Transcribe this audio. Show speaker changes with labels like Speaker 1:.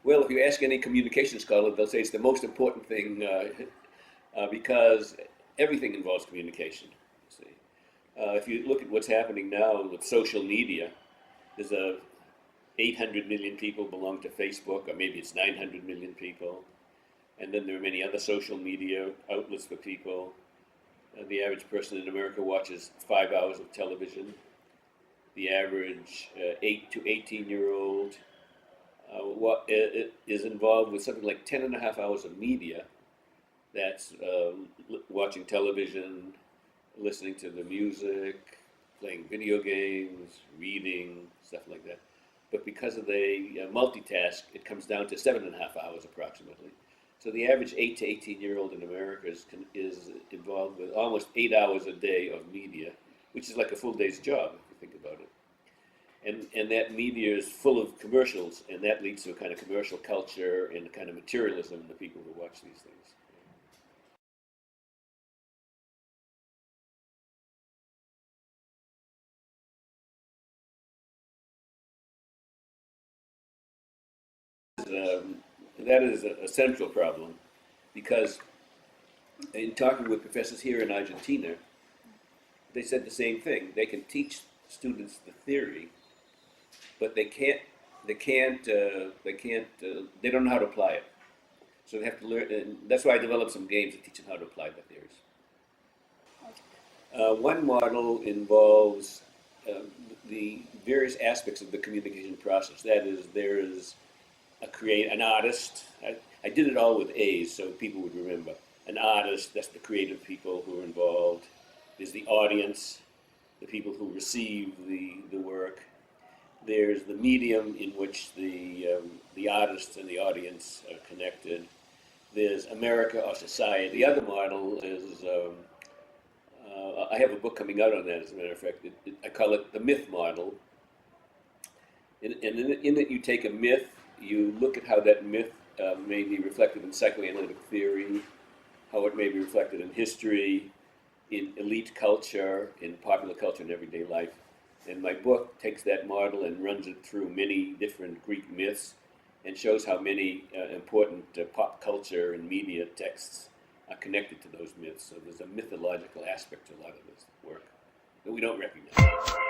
Speaker 1: Well, if you ask any communication scholar, they'll say it's the most important thing because everything involves communication. You see. If you look at what's happening now with social media, there's 800 million people belong to Facebook, or maybe it's 900 million people. And then there are many other social media outlets for people. The average person in America watches 5 hours of television. The average 8 to 18-year-old is involved with something like 10 and a half hours of media. That's watching television, listening to the music, playing video games, reading, stuff like that. But because of the multitask, it comes down to 7.5 hours approximately. So the average 8 to 18-year-old in America is involved with almost 8 hours a day of media, which is like a full day's job if you think about it. And that media is full of commercials, and that leads to a kind of commercial culture and a kind of materialism in the people who watch these things. That is a central problem, because in talking with professors here in Argentina, they said the same thing. They can teach students the theory, but they don't know how to apply it. So they have to learn, and that's why I developed some games to teach them how to apply the theories. One model involves the various aspects of the communication process. That is, there is an artist. I did it all with A's so people would remember. An artist, that's the creative people who are involved. There's the audience, the people who receive the work. There's the medium in which the artists and the audience are connected. There's America or society. The other model is, I have a book coming out on that, as a matter of fact. I call it the myth model. And in it you take a myth, you look at how that myth may be reflected in psychoanalytic theory, how it may be reflected in history, in elite culture, in popular culture, in everyday life. And my book takes that model and runs it through many different Greek myths and shows how many important pop culture and media texts are connected to those myths. So there's a mythological aspect to a lot of this work that we don't recognize.